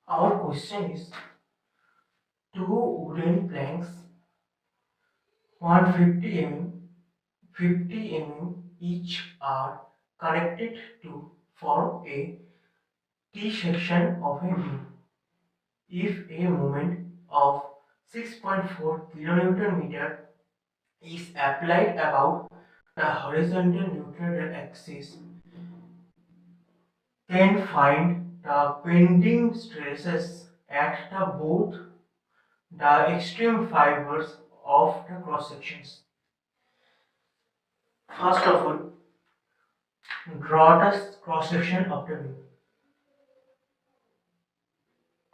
Our question is two wooden planks 150 mm, 50 mm each are connected to form a T section of a beam. If a moment of 6.4 kilonewton meter is applied about the horizontal neutral axis, then find the bending stresses at the both the extreme fibers of the cross sections. First of all, draw the cross section of the beam.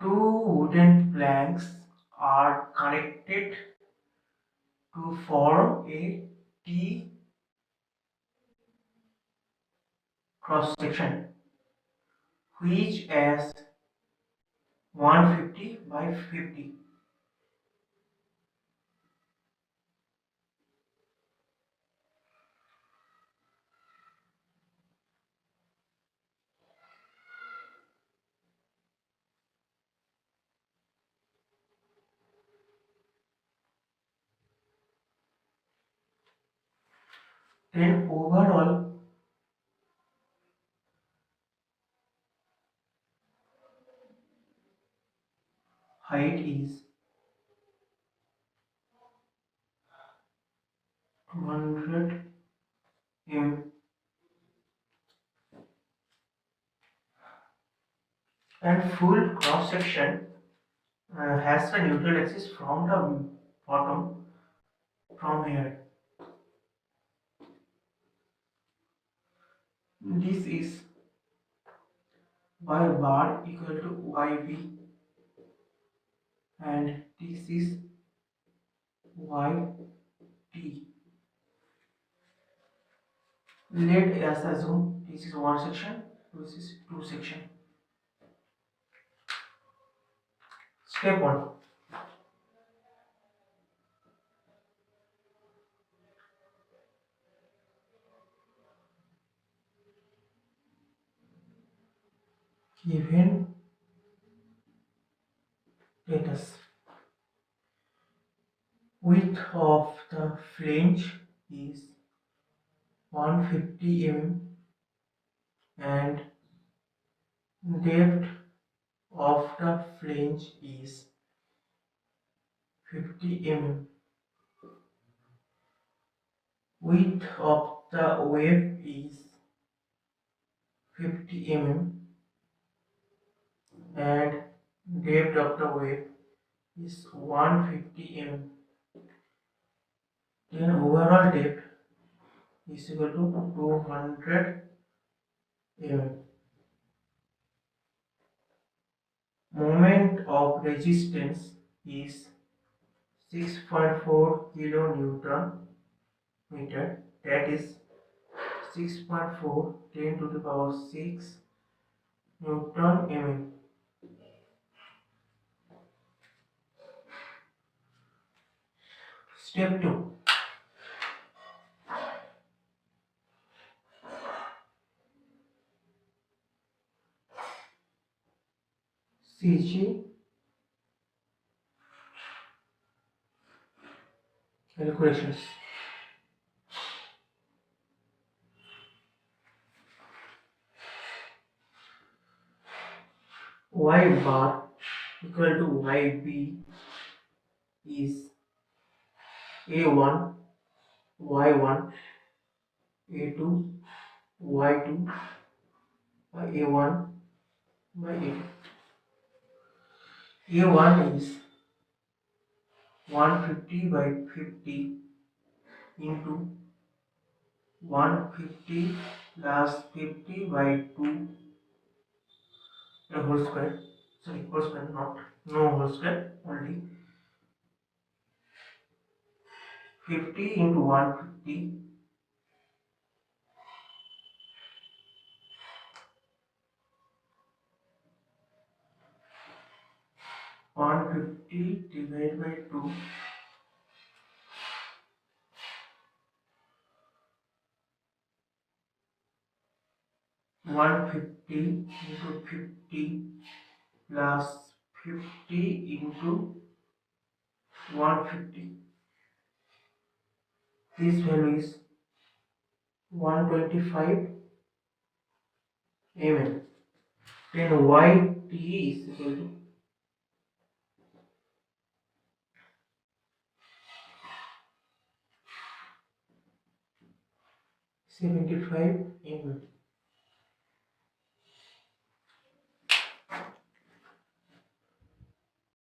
Two wooden planks are connected to form a T cross section which is 150 by 50. Then overall height is 200 mm and full cross section has the neutral axis from the bottom from here. This is y bar equal to yb and this is yt. Let us assume this is one section, this is two section. Step 1. Given status, width of the flange is 150 mm and depth of the flange is 50 mm. Width of the wave is 50 mm and depth of the wave is 150 mm. Then overall depth is equal to 200 mm. Moment of resistance is 6.4 kilonewton meter, that is 6.4 10 to the power 6 Newton mm. Step 2. CG calculations. Y bar equal to YB is A1, Y1, A2, Y2 by A1 by A2. A1 is 150 by 50 into 150 plus 50 by 2 a whole square. Sorry, whole square, not no whole square, only 50 into 150 150 divided by 2 150 into 50 plus 50 into 150. This value is 125 mm. Then yt is equal to 75 mm.